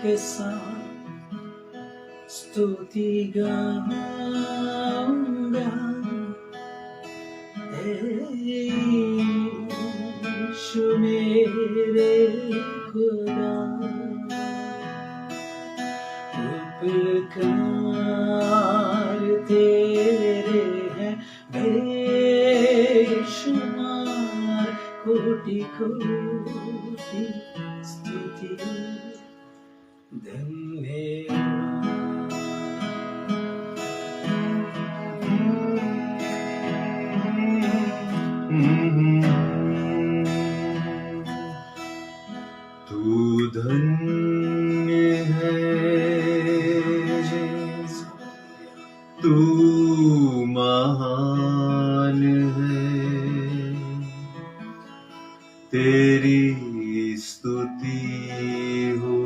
के साथ स्तुति गाऊंगा, यीशु मेरे खुदा। उपकार तेरे हैं बेशुमार, कोटि कोटि स्तुति तू धन्य है, तू महान है, तेरी स्तुति हो।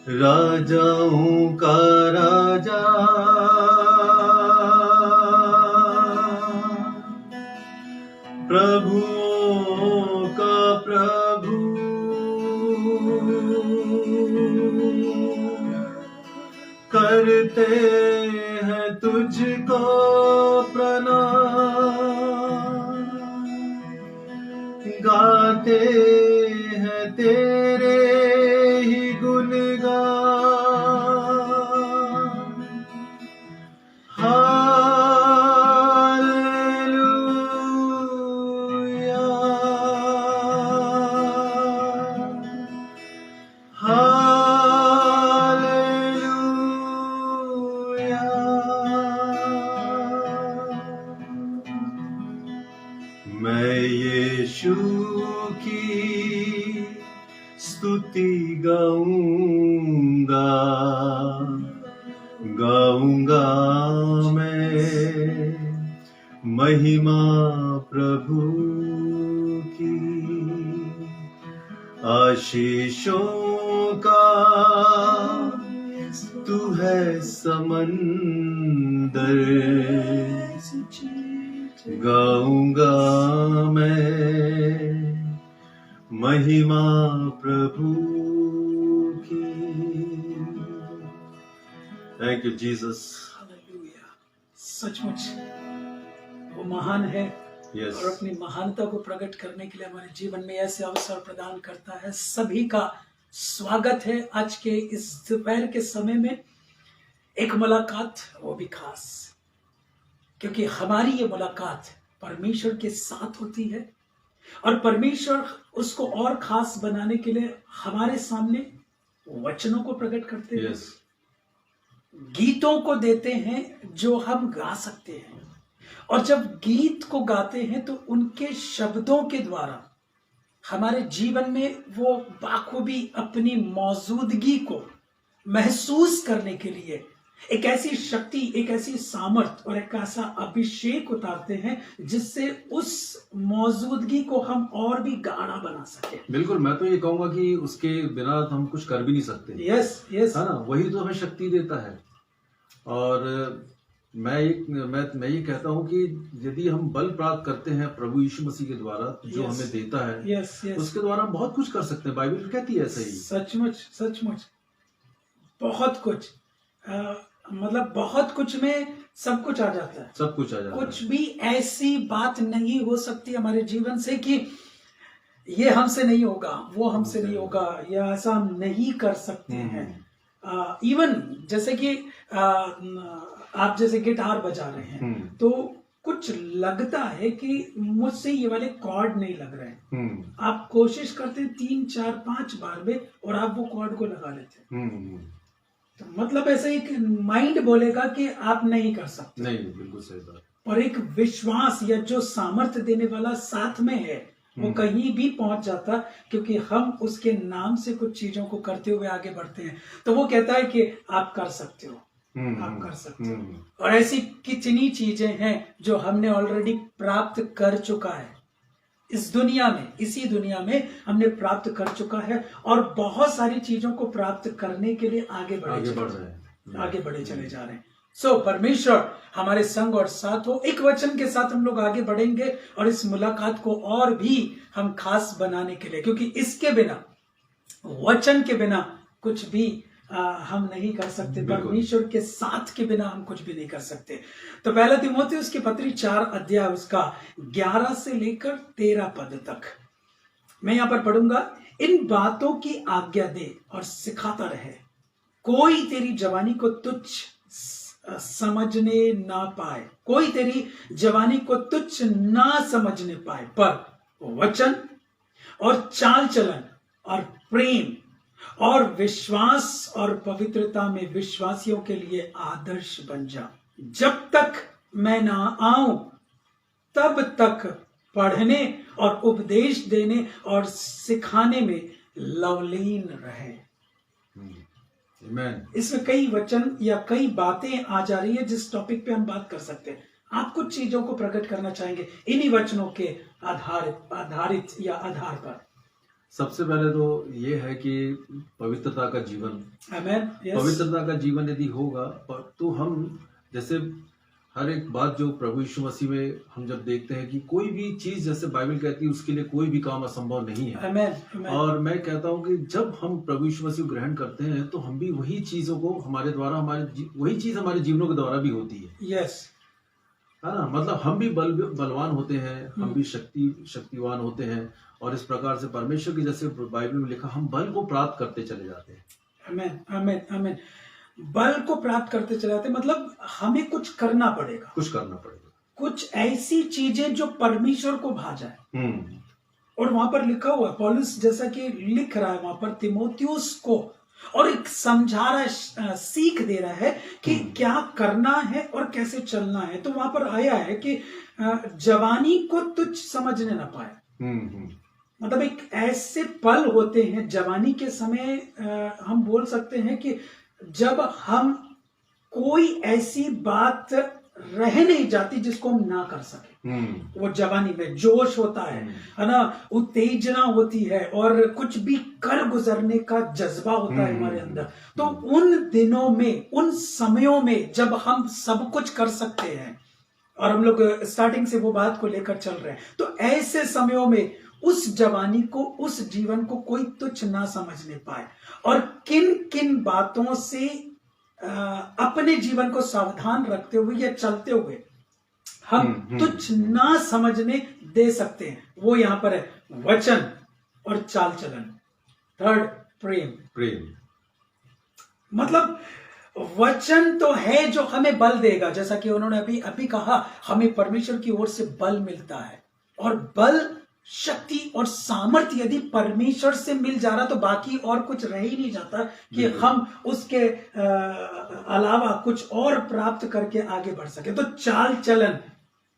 राजाओं का राजा, प्रभुओं का प्रभु, करते हैं तुझको प्रणाम, गाते हैं तेरे ही गुणगान। Hallelujah, hallelujah. मैं यीशु की स्तुति गाऊंगा, गाऊंगा मैं महिमा प्रभु की। आशीषों का तू है समंदर, गाऊंगा मैं महिमा प्रभु की। Thank you Jesus. हालेलुया। सचमुच वो महान है, यस, और अपनी महानता को प्रकट करने के लिए हमारे जीवन में ऐसे अवसर प्रदान करता है। सभी का स्वागत है आज के इस दोपहर के समय में। एक मुलाकात, वो भी खास, क्योंकि हमारी ये मुलाकात परमेश्वर के साथ होती है, और परमेश्वर उसको और खास बनाने के लिए हमारे सामने वचनों को प्रकट करते हैं, यस, गीतों को देते हैं जो हम गा सकते हैं। और जब गीत को गाते हैं तो उनके शब्दों के द्वारा हमारे जीवन में वो बाखूबी अपनी मौजूदगी को महसूस करने के लिए एक ऐसी शक्ति, एक ऐसी सामर्थ और एक ऐसा अभिषेक उतारते हैं जिससे उस मौजूदगी को हम और भी गाढ़ा बना सके। बिल्कुल। मैं तो ये कहूंगा कि उसके बिना हम कुछ कर भी नहीं सकते। यस यस, है ना, वही तो हमें शक्ति देता है। और मैं ये कहता हूँ कि यदि हम बल प्राप्त करते हैं प्रभु यीशु मसीह के द्वारा, जो Yes. हमें देता है, यस यस, उसके द्वारा हम बहुत कुछ कर सकते हैं। बाइबल कहती है ऐसा ही। सचमुच सचमुच, बहुत कुछ, मतलब बहुत कुछ में सब कुछ आ जाता है। सब कुछ आ जाता है। कुछ भी ऐसी बात नहीं हो सकती हमारे जीवन से कि ये हमसे नहीं होगा, वो हमसे नहीं होगा, या ऐसा हम नहीं कर सकते हैं। इवन जैसे कि आप जैसे गिटार बजा रहे हैं, तो कुछ लगता है कि मुझसे ये वाले कॉर्ड नहीं लग रहे हैं। आप कोशिश करते हैं 3 4 5 बार में, और आप वो कॉर्ड को लगा लेते हैं। तो मतलब ऐसे एक माइंड बोलेगा कि आप नहीं कर सकते। नहीं, बिल्कुल सही बात। और एक विश्वास या जो सामर्थ्य देने वाला साथ में है, वो कहीं भी पहुंच जाता, क्योंकि हम उसके नाम से कुछ चीजों को करते हुए आगे बढ़ते हैं। तो वो कहता है कि आप कर सकते हो, आप कर सकते हो। और ऐसी कितनी चीजें हैं जो हमने ऑलरेडी प्राप्त कर चुका है इस दुनिया में, इसी दुनिया में हमने प्राप्त कर चुका है, और बहुत सारी चीजों को प्राप्त करने के लिए आगे बढ़े चले जा रहे हैं। सो परमेश्वर हमारे संग और साथ हो। एक वचन के साथ हम लोग आगे बढ़ेंगे और इस मुलाकात को और भी हम खास बनाने के लिए, क्योंकि इसके बिना, वचन के बिना कुछ भी हम नहीं कर सकते, परमेश्वर के साथ के बिना हम कुछ भी नहीं कर सकते। तो पहला तीमुथियुस की पत्री 4 अध्याय उसका 11 से लेकर 13 पद तक मैं यहां पर पढ़ूंगा। इन बातों की आज्ञा दे और सिखाता रहे, कोई तेरी जवानी को तुच्छ समझने ना पाए, कोई तेरी जवानी को तुच्छ ना समझने पाए, पर वचन और चाल चलन और प्रेम और विश्वास और पवित्रता में विश्वासियों के लिए आदर्श बन जा। जब तक मैं ना आऊं तब तक पढ़ने और उपदेश देने और सिखाने में लवलीन रहे। इसमें कई वचन या कई बातें आ जा रही है जिस टॉपिक पे हम बात कर सकते हैं। आप कुछ चीजों को प्रकट करना चाहेंगे इन्हीं वचनों के आधारित या आधार पर? सबसे पहले तो ये है कि पवित्रता का जीवन, पवित्रता का जीवन यदि होगा तो हम, जैसे हर एक बात जो प्रभु यीशु मसीह में हम जब देखते हैं कि कोई भी चीज, जैसे बाइबल कहती है, उसके लिए कोई भी काम असंभव नहीं है। आमेन। और मैं कहता हूं कि जब हम प्रभु यीशु मसीह ग्रहण करते हैं तो हम भी वही चीजों को हमारे द्वारा, वही चीज हमारे जीवनों के द्वारा भी होती है। यस, है ना, मतलब हम भी बलवान होते हैं, हम भी शक्तिवान होते हैं, और इस प्रकार से परमेश्वर की, जैसे बाइबल में लिखा, हम बल को प्राप्त करते चले जाते हैं। आमेन, आमेन, आमेन। बल को प्राप्त करते चले जाते, मतलब हमें कुछ करना पड़ेगा, कुछ ऐसी चीजें जो परमेश्वर को भा जाए। और वहां पर लिखा हुआ है, पौलुस जैसा कि लिख रहा है वहां पर तीमुथियुस को, और एक समझा रहा है, सीख दे रहा है कि क्या करना है और कैसे चलना है। तो वहां पर आया है कि जवानी को तुच्छ समझने ना पाए। मतलब एक ऐसे पल होते हैं जवानी के समय, हम बोल सकते हैं कि जब हम कोई ऐसी बात रह नहीं जाती जिसको हम ना कर सके। वो जवानी में जोश होता है ना, उत्तेजना होती है और कुछ भी कर गुजरने का जज्बा होता है हमारे अंदर। तो उन दिनों में, उन समयों में जब हम सब कुछ कर सकते हैं, और हम लोग स्टार्टिंग से वो बात को लेकर चल रहे हैं, तो ऐसे समयों में उस जवानी को, उस जीवन को कोई तुच्छ ना समझने पाए, और किन किन बातों से अपने जीवन को सावधान रखते हुए या चलते हुए हम तुच्छ ना समझने दे सकते हैं। वो यहां पर है, वचन और चाल चलन। थर्ड, प्रेम। मतलब वचन तो है जो हमें बल देगा, जैसा कि उन्होंने अभी कहा, हमें परमेश्वर की ओर से बल मिलता है, और बल, शक्ति और सामर्थ्य यदि परमेश्वर से मिल जा रहा तो बाकी और कुछ रह ही नहीं जाता कि हम उसके अलावा कुछ और प्राप्त करके आगे बढ़ सके। तो चाल चलन,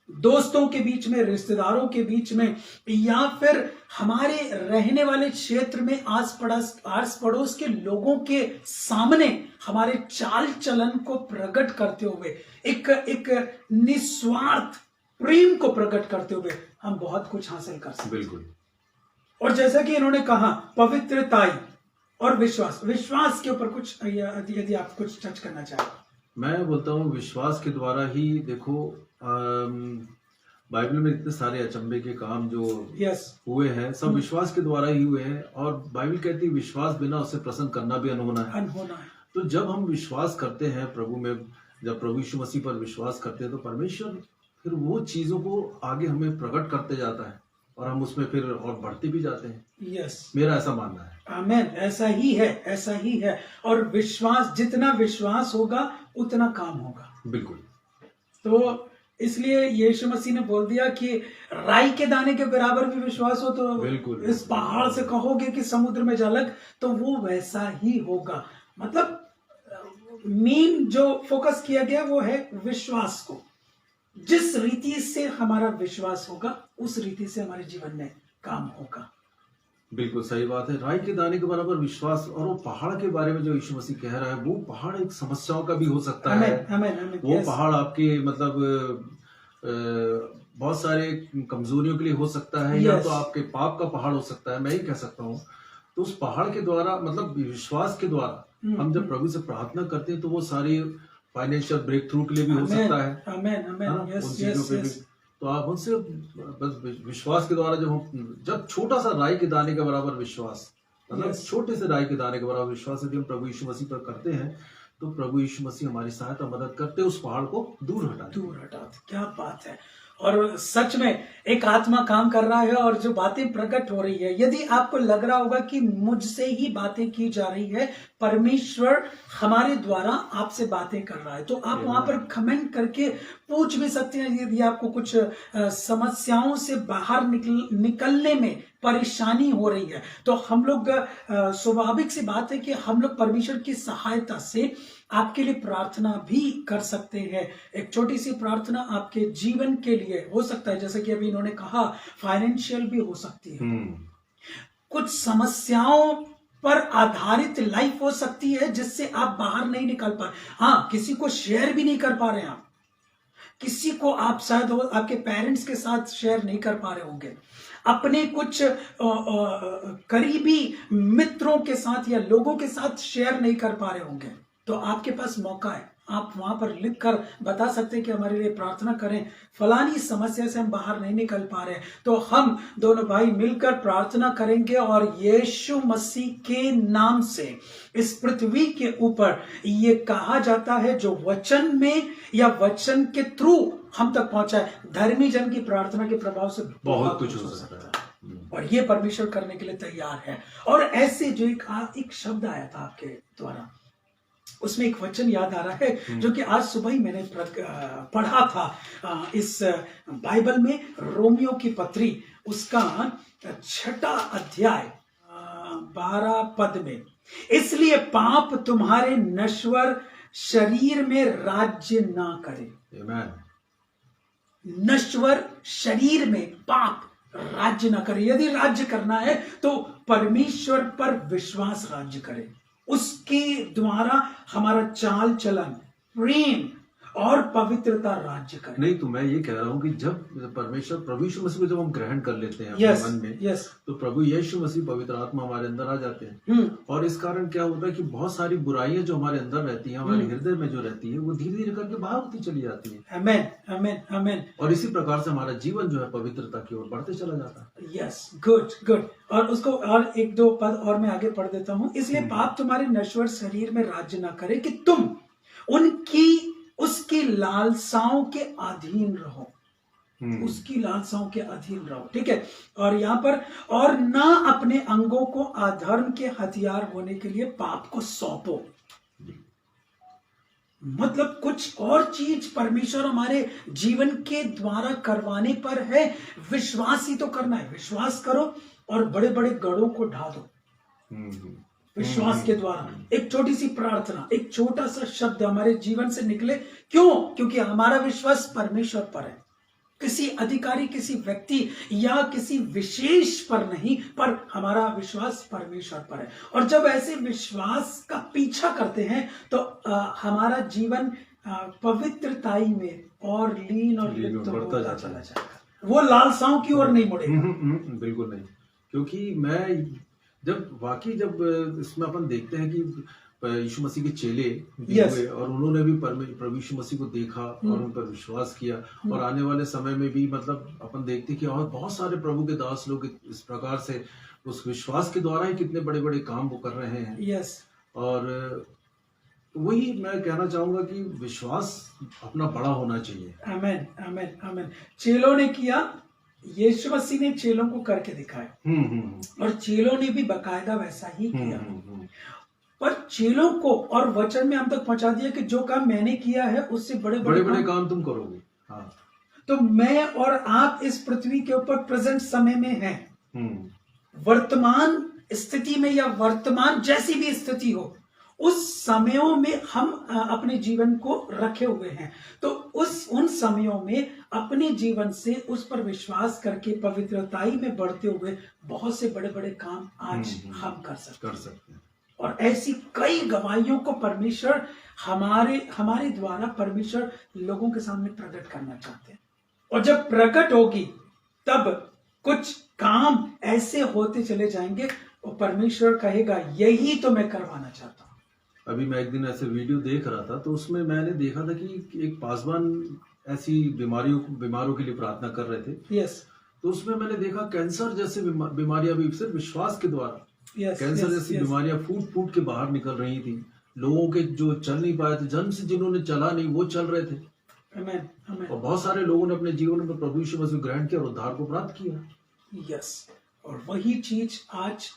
दोस्तों के बीच में, रिश्तेदारों के बीच में, या फिर हमारे रहने वाले क्षेत्र में आस पड़ोस के लोगों के सामने हमारे चाल चलन को प्रकट करते हुए, एक निस्वार्थ प्रेम को प्रकट करते हुए हम बहुत कुछ हासिल कर सकते हैं। बिल्कुल। और जैसा कि इन्होंने कहा, पवित्रताई और विश्वास के ऊपर कुछ, यदि आप कुछ टच करना चाहें। मैं बोलता हूँ विश्वास के द्वारा ही, देखो बाइबल में इतने सारे अचंभे के काम जो हुए हैं, सब विश्वास के द्वारा ही हुए हैं। और बाइबल कहती है विश्वास बिना उसे प्रसन्न करना भी अनहोना है। तो जब हम विश्वास करते हैं प्रभु में, जब प्रभु यीशु मसीह पर विश्वास करते हैं, तो परमेश्वर फिर वो चीजों को आगे हमें प्रकट करते जाता है, और हम उसमें फिर और बढ़ते भी जाते हैं। मेरा ऐसा मानना है। आमेन, ऐसा ही है। और विश्वास, जितना विश्वास होगा उतना काम होगा। बिल्कुल। तो इसलिए यीशु मसीह ने बोल दिया कि राई के दाने के बराबर भी विश्वास हो तो बिल्कुल, इस पहाड़ से कहोगे कि समुद्र में जा लग, तो वो वैसा ही होगा। मतलब मेन जो फोकस किया गया वो है विश्वास को। जिस रीति से हमारा विश्वास होगा उस रीति से हमारे जीवन में काम होगा। बिल्कुल सही बात है, राई के दाने के बराबर विश्वास। और वो पहाड़ के बारे में जो यीशु मसीह कह रहा है, वो पहाड़ एक समस्याओं का भी हो सकता है। वो पहाड़ आपके मतलब बहुत सारे कमजोरियों के लिए हो सकता है, या तो आपके पाप का पहाड़ हो सकता है, मैं ही कह सकता हूँ। तो उस पहाड़ के द्वारा, मतलब विश्वास के द्वारा हम जब प्रभु से प्रार्थना करते हैं, तो वो सारी फाइनेंशियल ब्रेक थ्रू के लिए भी हो सकता है। आमेन, आमेन, हाँ, यस, उन चीजों यस, पे भी। यस, तो आप उनसे बस विश्वास के द्वारा जब छोटा सा राई के दाने के बराबर विश्वास, मतलब Yes. छोटे से राई के दाने के बराबर विश्वास यदि हम प्रभु यीशु मसीह पर करते हैं तो प्रभु यीशु मसीह हमारी सहायता मदद करते उस पहाड़ को दूर हटाते। क्या बात है। और सच में एक आत्मा काम कर रहा है और जो बातें प्रकट हो रही है, यदि आपको लग रहा होगा कि मुझसे ही बातें की जा रही है, परमेश्वर हमारे द्वारा आपसे बातें कर रहा है, तो आप वहां पर कमेंट करके पूछ भी सकते हैं। यदि आपको कुछ समस्याओं से बाहर निकलने में परेशानी हो रही है, तो हम लोग स्वाभाविक सी बात है कि हम लोग परमेश्वर की सहायता से आपके लिए प्रार्थना भी कर सकते हैं। एक छोटी सी प्रार्थना आपके जीवन के लिए हो सकता है, जैसे कि अभी इन्होंने कहा, फाइनेंशियल भी हो सकती है, कुछ समस्याओं पर आधारित लाइफ हो सकती है जिससे आप बाहर नहीं निकल पा रहे। हाँ, किसी को शेयर भी नहीं कर पा रहे हैं आप, किसी को आप शायद आपके पेरेंट्स के साथ शेयर नहीं कर पा रहे होंगे, अपने कुछ करीबी मित्रों के साथ या लोगों के साथ शेयर नहीं कर पा रहे होंगे, तो आपके पास मौका है, आप वहां पर लिखकर बता सकते हैं कि हमारे लिए प्रार्थना करें, फलानी समस्या से हम बाहर नहीं निकल पा रहे हैं। तो हम दोनों भाई मिलकर प्रार्थना करेंगे और यीशु मसीह के नाम से इस पृथ्वी के ऊपर ये कहा जाता है जो वचन में या वचन के थ्रू हम तक पहुंचा है, धर्मी जन की प्रार्थना के प्रभाव से बहुत कुछ हो सकता है और ये परमेश्वर करने के लिए तैयार है। और ऐसे जो एक शब्द आया था आपके द्वारा, उसमें एक वचन याद आ रहा है जो कि आज सुबह ही मैंने पढ़ा था इस बाइबल में, रोमियो की पत्री उसका 6 अध्याय 12 पद में, इसलिए पाप तुम्हारे नश्वर शरीर में राज्य ना करे। आमीन। नश्वर शरीर में पाप राज्य ना करे। यदि राज्य करना है तो परमेश्वर पर विश्वास राज्य करे, उसके द्वारा हमारा चाल चलन, प्रेम और पवित्रता राज्य करे। नहीं, तो मैं ये कह रहा हूँ कि जब परमेश्वर प्रभु यीशु मसीह को जब हम ग्रहण कर लेते हैं अपने मन में, तो प्रभु यीशु मसीह पवित्र आत्मा हमारे अंदर आ जाते हैं और इस कारण क्या होता है कि बहुत सारी बुराइयां जो हमारे अंदर रहती हैं, हमारे हृदय में जो रहती है, वो धीरे धीरे करके बाहर होती चली जाती है। आमीन, आमीन, आमीन। और इसी प्रकार से हमारा जीवन जो है पवित्रता की ओर बढ़ते चला जाता है। Yes, good good. और उसको और 1-2 पद और मैं आगे पढ़ देता हूँ। इसलिए पाप तुम्हारे नश्वर शरीर में राज्य ना करे कि तुम उसकी लालसाओं के अधीन रहो, उसकी लालसाओं के अधीन रहो, ठीक है। और यहाँ पर, और ना अपने अंगों को अधर्म के हथियार होने के लिए पाप को सौंपो। मतलब कुछ और चीज परमेश्वर हमारे जीवन के द्वारा करवाने पर है, विश्वास ही तो करना है। विश्वास करो और बड़े बड़े गढ़ों को ढा दो विश्वास के द्वारा। एक छोटी सी प्रार्थना, एक छोटा सा शब्द हमारे जीवन से निकले, क्यों? क्योंकि हमारा विश्वास परमेश्वर पर है, किसी अधिकारी, किसी व्यक्ति या किसी विशेष पर नहीं, पर हमारा विश्वास परमेश्वर पर है। और जब ऐसे विश्वास का पीछा करते हैं तो हमारा जीवन पवित्रताई में और लीन और लिप्त होता चला जाएगा, वो लालसाओं की ओर नहीं मुड़ेगा। बिल्कुल नहीं। क्योंकि जब इसमें अपन देखते हैं कि यीशु मसीह के चेले भी हुए और उन्होंने भी प्रभु यीशु मसीह को देखा और उन पर विश्वास किया, और आने वाले समय में भी मतलब अपन देखते कि और बहुत सारे प्रभु के दास लोग इस प्रकार से उस विश्वास के द्वारा ही कितने बड़े बड़े काम वो कर रहे हैं। यस। और वही मैं कहना चाहूंगा कि विश्वास अपना बड़ा होना चाहिए। आमीन, आमीन, आमीन। चेलों ने किया, यीशु मसीह ने चेलों को करके दिखाया और चेलों ने भी बकायदा वैसा ही किया। पर चेलों को और वचन में हम तक पहुंचा दिया कि जो काम मैंने किया है उससे बड़े बड़े काम तुम करोगे। हाँ। तो मैं और आप इस पृथ्वी के ऊपर प्रेजेंट समय में हैं, वर्तमान स्थिति में या वर्तमान जैसी भी स्थिति हो, उस समयों में हम अपने जीवन को रखे हुए हैं। तो उन समयों में अपने जीवन से उस पर विश्वास करके पवित्रताई में बढ़ते हुए बहुत से बड़े बड़े काम आज हम कर सकते हैं। और ऐसी कई गवाहियों को परमेश्वर हमारे द्वारा परमेश्वर लोगों के सामने प्रकट करना चाहते हैं। और जब प्रकट होगी तब कुछ काम ऐसे होते चले जाएंगे और परमेश्वर कहेगा यही तो मैं करवाना चाहता हूं। अभी मैं एक दिन ऐसे वीडियो देख रहा था, तो उसमें मैंने देखा था कि एक पासवान ऐसी बीमारों के लिए प्रार्थना कर रहे थे। यस। तो उसमें मैंने देखा कैंसर जैसे बीमारियां भी सिर्फ विश्वास के द्वारा, कैंसर जैसी बीमारियां फूट फूट के बाहर निकल रही थी। लोगों के जो चल नहीं पाए थे, जन्म से जिन्होंने चला नहीं, वो चल रहे थे। आमेन, आमेन। और बहुत सारे लोगों ने अपने जीवन में प्रभु यीशु मसीह ग्रहण किया और उद्धार को प्राप्त किया। यस, और वही चीज आज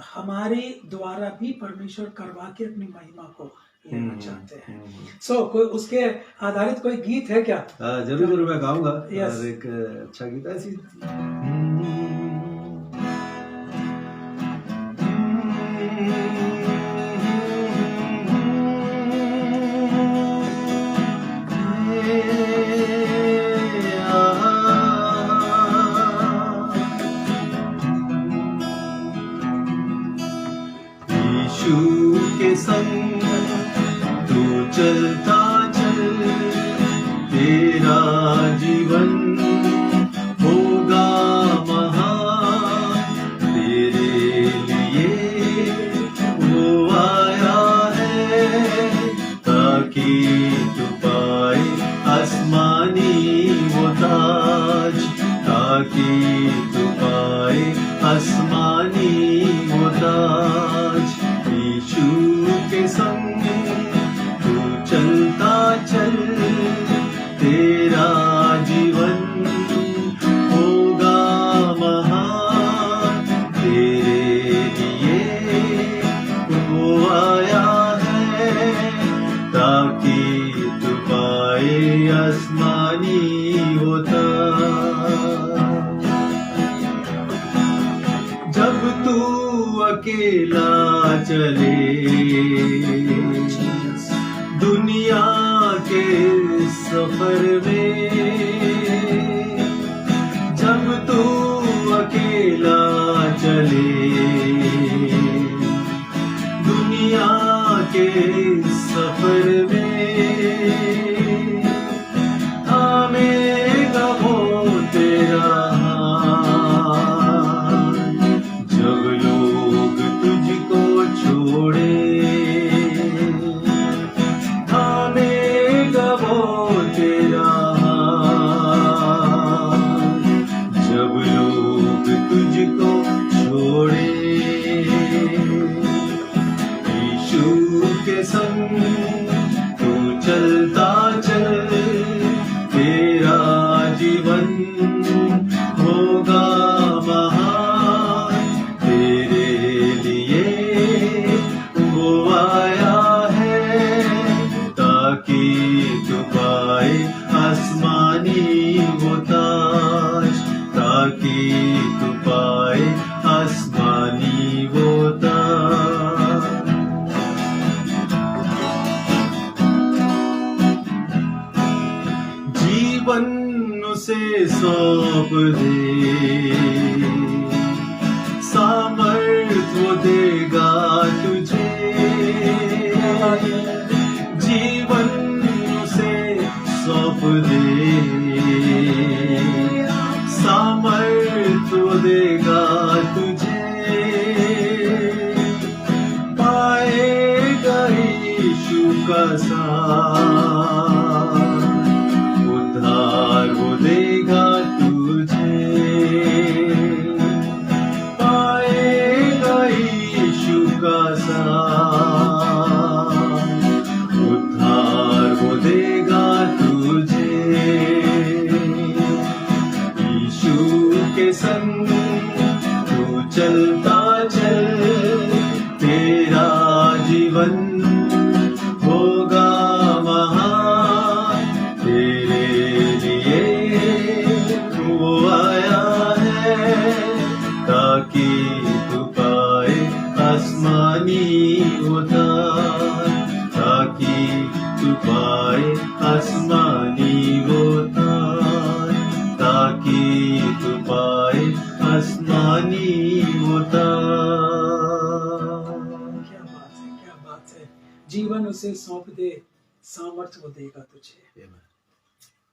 हमारे द्वारा भी परमेश्वर करवा के अपनी महिमा को लेना चाहते हैं। सो कोई उसके आधारित कोई गीत है क्या? जरूर जरूर मैं गाऊंगा। Yes. एक अच्छा गीत ऐसी यीशु के संग तू चलता चल, तेरा जीवन होगा महान। तेरे लिए वो आया है ताकि तू पाए आसमानी वो ताज, ताकि तू पाए आसमानी वो ताज। यीशु के संग तू चलता चल, तेरा जीवन होगा महान। तेरे लिए वो आया है ताकि तू पाए आसमानी वो ताज। जब तू अकेला चले दुनिया के सफर में, जब तू अकेला चले दुनिया के सफर में, थामेगा वो तेरा जब लोग तुझको छोड़े, थामेगा वो तेरा जब लोग तुझको छोड़े। यीशु के संग तू चलता चल, तेरा जीवन होगा महान। तेरे लिए वो आया है ताकि तू पाए आसमानी वो ताज, ताकि तू पाए आसमानी वो ताज। जीवन उसे सौंप दे, सामर्थ्य देगा तुझे। जीवन उसे सौंप दे, सामर्थ्य देगा तुझे। पाएगा यीशु का साथ, उद्धार वो देगा तुझे। पाएगा यीशु का साथ, उद्धार वो देगा तुझे। यीशु के संग तू चलता चल, तेरा जीवन होगा महान। तेरे लिए वो आया है ताकि तू पाए आसमानी वो ताज, ताकि तू पाए आसमानी वो ताज, ताकि तू पाए आसमानी वो ताज। क्या बात है, क्या बात है। जीवन उसे सौंप दे, सामर्थ्य वो देगा तुझे,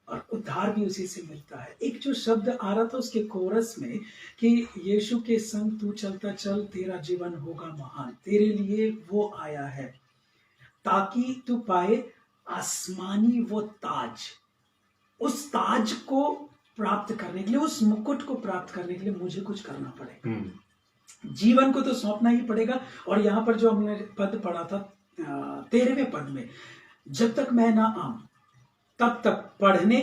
और उद्धार भी उसी से मिलता है। एक जो शब्द आ रहा था उसके कोरस में कि यीशु के संग तू चलता चल, तेरा जीवन होगा महान। तेरे लिए वो आया है ताकि तू पाए आसमानी वो ताज। उस ताज को प्राप्त करने के लिए, उस मुकुट को प्राप्त करने के लिए मुझे कुछ करना पड़ेगा। जीवन को तो सौंपना ही पड़ेगा। और यहाँ पर जो हमने पद पढ़ा था 13वें पद में, जब तक मैं ना आऊं तब तक पढ़ने,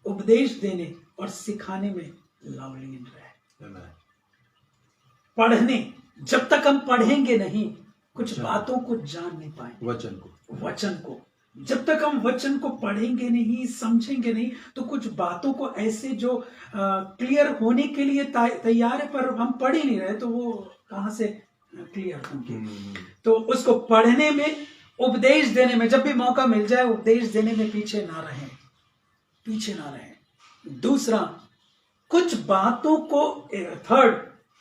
उपदेश देने और सिखाने में लवलीन रहे। पढ़ने, जब तक हम पढ़ेंगे नहीं, कुछ बातों को जान नहीं पाएंगे। वचन को जब तक हम वचन को पढ़ेंगे नहीं, समझेंगे नहीं, तो कुछ बातों को ऐसे जो क्लियर होने के लिए तैयार है पर हम पढ़ ही नहीं रहे, तो वो कहां से क्लियर होंगे। तो उसको पढ़ने में, उपदेश देने में, जब भी मौका मिल जाए उपदेश देने में पीछे ना रहें। दूसरा, कुछ बातों को, थर्ड,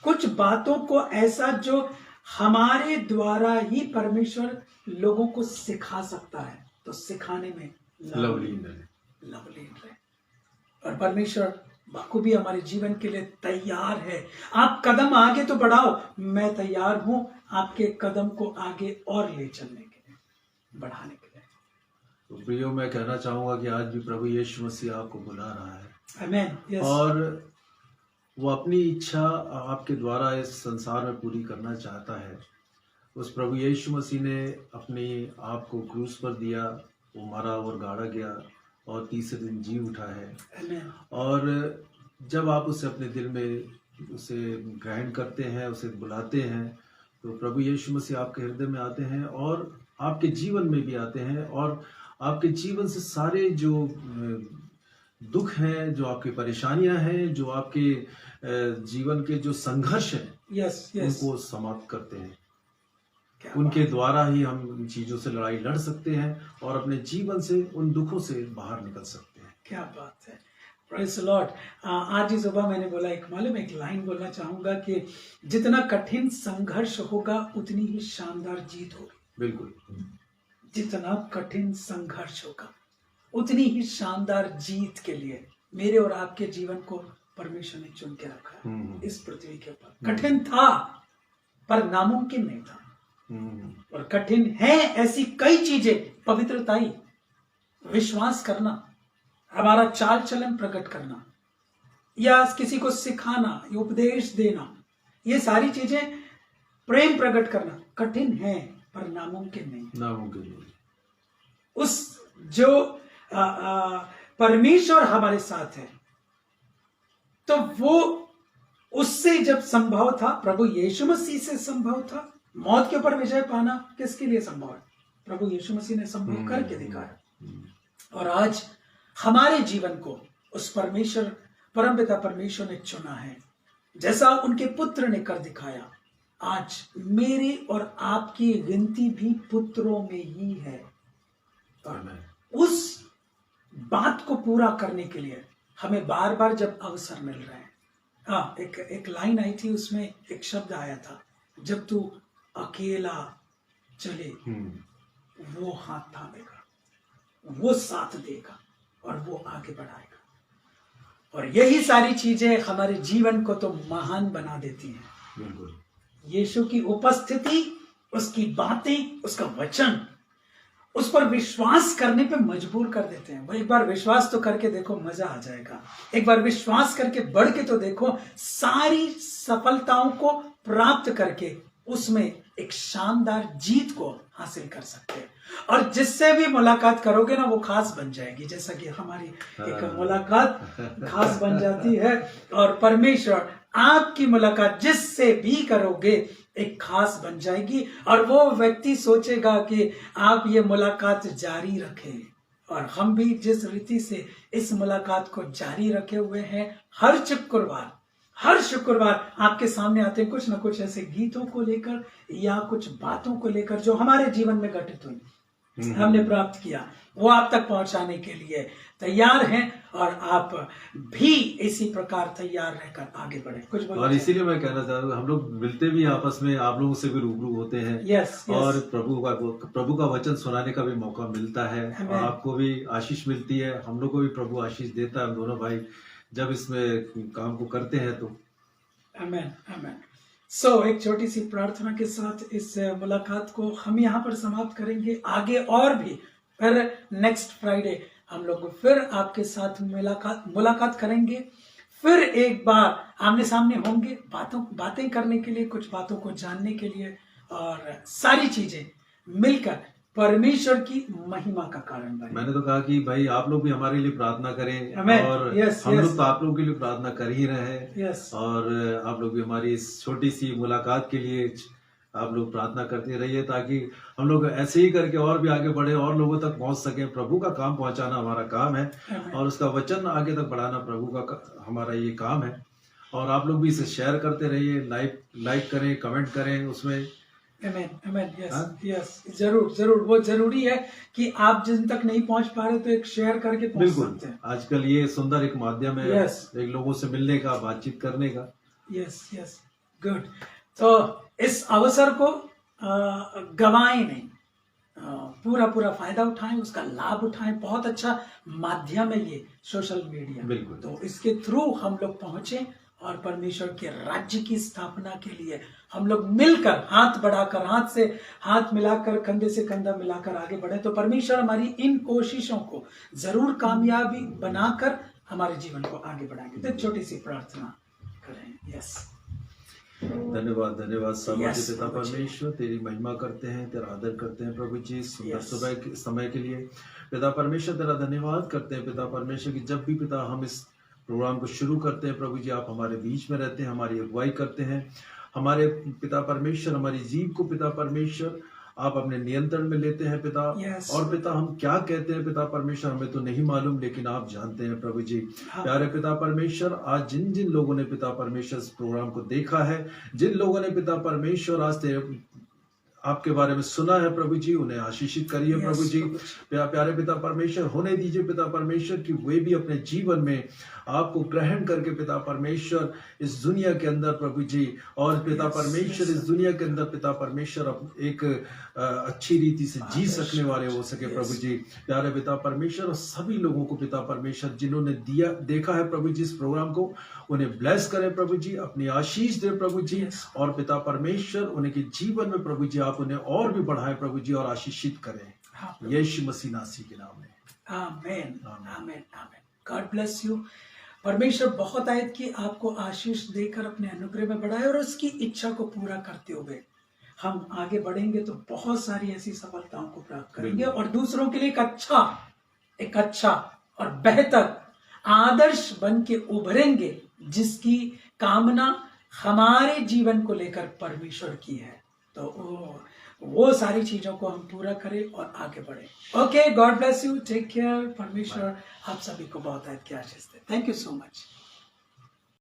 कुछ बातों को ऐसा जो हमारे द्वारा ही परमेश्वर लोगों को सिखा सकता है, तो सिखाने में लवलीन रहे। और परमेश्वर बखूबी हमारे जीवन के लिए तैयार है। आप कदम आगे तो बढ़ाओ, मैं तैयार हूं आपके कदम को आगे और ले चलने के लिए, बढ़ाने के लिए। तो प्रियो, मैं कहना चाहूंगा कि आज भी प्रभु यीशु मसीह आपको बुला रहा है। आमीन। यस। और वो अपनी इच्छा आपके द्वारा इस संसार में पूरी करना चाहता है। उस प्रभु यीशु मसीह ने अपने आप को क्रूस पर दिया, वो मरा और गाड़ा गया और तीसरे दिन जी उठा है। आमीन। और जब आप उसे अपने दिल में उसे ग्रहण करते हैं, उसे बुलाते हैं, तो प्रभु यीशु मसीह आपके हृदय में आते हैं और आपके जीवन में भी आते हैं और आपके जीवन से सारे जो दुख हैं, जो आपकी परेशानियां हैं, जो आपके जीवन के जो संघर्ष हैं, उनको समाप्त करते हैं। उनके द्वारा ही हम उन चीजों से लड़ाई लड़ सकते हैं और अपने जीवन से उन दुखों से बाहर निकल सकते हैं। क्या बात है, प्रेज़ द लॉर्ड। आज ही सुबह मैंने बोला, एक लाइन बोलना चाहूंगा कि जितना कठिन संघर्ष होगा उतनी ही शानदार जीत होगी। बिल्कुल। जितना कठिन संघर्ष होगा उतनी ही शानदार जीत के लिए मेरे और आपके जीवन को परमेश्वर ने चुन के रखा है इस पृथ्वी के ऊपर। कठिन था पर नामुमकिन नहीं था। और कठिन है ऐसी कई चीजें, पवित्रताई, विश्वास करना, हमारा चाल चलन प्रकट करना, या किसी को सिखाना, उपदेश देना, ये सारी चीजें, प्रेम प्रकट करना कठिन है पर नामुमकिन नहीं। उस जो परमेश्वर हमारे साथ है, तो वो उससे जब संभव था, प्रभु यीशु मसीह से संभव था। मौत के ऊपर विजय पाना किसके लिए संभव है? प्रभु यीशु मसीह ने संभव करके दिखाया। और आज हमारे जीवन को उस परमेश्वर, परमपिता परमेश्वर ने चुना है, जैसा उनके पुत्र ने कर दिखाया। आज मेरी और आपकी गिनती भी पुत्रों में ही है। और उस बात को पूरा करने के लिए हमें बार बार जब अवसर मिल रहे हैं, एक लाइन आई थी, उसमें एक शब्द आया था, जब तू अकेला चले वो हाथ थामेगा, वो साथ देगा और वो आगे बढ़ाएगा। और यही सारी चीजें हमारे जीवन को तो महान बना देती हैं। बिल्कुल। यीशु की उपस्थिति, उसकी बातें, उसका वचन उस पर विश्वास करने पे मजबूर कर देते हैं। एक बार विश्वास तो करके देखो, मजा आ जाएगा। एक बार विश्वास करके बढ़ के तो देखो, सारी सफलताओं को प्राप्त करके उसमें एक शानदार जीत को हासिल कर सकते हैं। और जिससे भी मुलाकात करोगे ना, वो खास बन जाएगी, जैसा कि हमारी एक मुलाकात खास बन जाती है। और परमेश्वर आपकी मुलाकात जिससे भी करोगे एक खास बन जाएगी। और वो व्यक्ति सोचेगा कि आप ये मुलाकात जारी रखें। और हम भी जिस रीति से इस मुलाकात को जारी रखे हुए हैं, हर शुक्रवार आपके सामने आते हैं कुछ ना कुछ ऐसे गीतों को लेकर या कुछ बातों को लेकर जो हमारे जीवन में घटित हुई, हमने प्राप्त किया, वो आप तक पहुंचाने के लिए तैयार हैं। और आप भी इसी प्रकार तैयार रहकर आगे बढ़े। कुछ बोलो। और इसीलिए मैं कहना चाहता हूँ, हम लोग मिलते भी आपस में, आप लोगों से भी रूबरू होते हैं। यस। और प्रभु का वचन सुनाने का भी मौका मिलता है और आपको भी आशीष मिलती है, हम लोग को भी प्रभु आशीष देता है। हम दोनों भाई जब इसमें काम को करते हैं तो आमीन, आमीन। सो एक छोटी सी प्रार्थना के साथ इस मुलाकात को हम यहाँ पर समाप्त करेंगे। आगे और भी फिर नेक्स्ट फ्राइडे हम लोग फिर आपके साथ मुलाकात करेंगे। फिर एक बार आमने सामने होंगे, बातें करने के लिए, कुछ बातों को जानने के लिए, और सारी चीजें मिलकर परमेश्वर की महिमा का कारण बने। मैंने तो कहा कि भाई आप लोग भी हमारे लिए प्रार्थना करें, और हम लोग तो आप लोगों के लिए प्रार्थना कर ही रहे हैं, और आप लोग भी हमारी इस छोटी सी मुलाकात के लिए आप लोग प्रार्थना करते रहिए, ताकि हम लोग ऐसे ही करके और भी आगे बढ़े, और लोगों तक पहुंच सके। प्रभु का काम पहुंचाना हमारा काम है, और उसका वचन आगे तक बढ़ाना प्रभु का हमारा ये काम है। और आप लोग भी इसे शेयर करते रहिए, लाइक करें, कमेंट करें उसमें। आमेन, आमेन, यस, जरूर वो जरूरी है कि आप जिन तक नहीं पहुंच पा रहे तो एक शेयर करके पहुंच सकते हैं। आजकल ये सुंदर एक माध्यम है एक लोगों से मिलने का, बातचीत करने का। Yes, good. तो इस अवसर को गवाएं नहीं, पूरा फायदा उठाएं, उसका लाभ उठाएं। बहुत अच्छा माध्यम है ये सोशल मीडिया। बिल्कुल। तो इसके थ्रू हम लोग पहुंचे और परमेश्वर के राज्य की स्थापना के लिए हम लोग मिलकर, हाथ बढ़ाकर, हाथ से हाथ मिलाकर, कंधे से कंधा मिलाकर आगे बढ़े। तो परमेश्वर हमारी इन कोशिशों को जरूर कामयाबी बनाकर हमारे जीवन को आगे बढ़ाएंगे। तो छोटी सी प्रार्थना करें। यस, धन्यवाद सर्वोच्च पिता परमेश्वर, तेरी महिमा करते हैं, तेरा आदर करते हैं प्रभु जी, सुंदर सुबह समय के लिए पिता परमेश्वर तेरा धन्यवाद करते हैं पिता परमेश्वर की जब भी पिता हम इस प्रोग्राम को शुरू करते हैं प्रभु जी, आप हमारे बीच में रहते हैं, हमारी अगुवाई करते हैं। हमारे पिता परमेश्वर, हमारी जीव को पिता परमेश्वर आप अपने नियंत्रण में लेते हैं पिता। और पिता हम क्या कहते हैं पिता परमेश्वर हमें तो नहीं मालूम, लेकिन आप जानते हैं प्रभु जी। प्यारे पिता परमेश्वर, आज जिन जिन लोगों ने पिता परमेश्वर इस प्रोग्राम को देखा है, जिन लोगों ने पिता परमेश्वर आज आपके बारे में सुना है प्रभु जी, उन्हें आशीषित करिए प्रभु जी। प्यारे पिता परमेश्वर, होने दीजिए पिता परमेश्वर कि वे भी अपने जीवन में आपको ग्रहण करके पिता परमेश्वर इस दुनिया के अंदर प्रभु जी, और पिता परमेश्वर इस दुनिया के अंदर पिता परमेश्वर एक अच्छी रीति से जी सकने वाले हो सके प्रभु जी। प्यारे पिता परमेश्वर, सभी लोगों को पिता परमेश्वर जिन्होंने देखा है प्रभु जी इस प्रोग्राम को, उन्हें ब्लेस करें प्रभु जी, अपनी आशीष दे प्रभु जी। और पिता परमेश्वर उनके जीवन में प्रभु जी आप उन्हें और भी बढ़ाएं प्रभु जी, और आशीषित करें यीशु मसीह नासी के नाम में। Amen, amen, amen. God bless you. परमेश्वर बहुत आयत की आपको आशीष देकर अपने अनुग्रह में बढ़ाए, और उसकी इच्छा को पूरा करते हुए हम आगे बढ़ेंगे तो बहुत सारी ऐसी सफलताओं को प्राप्त करेंगे, और दूसरों के लिए एक अच्छा और बेहतर आदर्श बन के उभरेंगे, जिसकी कामना हमारे जीवन को लेकर परमेश्वर की है। तो वो सारी चीजों को हम पूरा करें और आगे बढ़े। Okay, God bless you, take care. परमेश्वर आप सभी को बहुत आशीष दे। Thank you so much.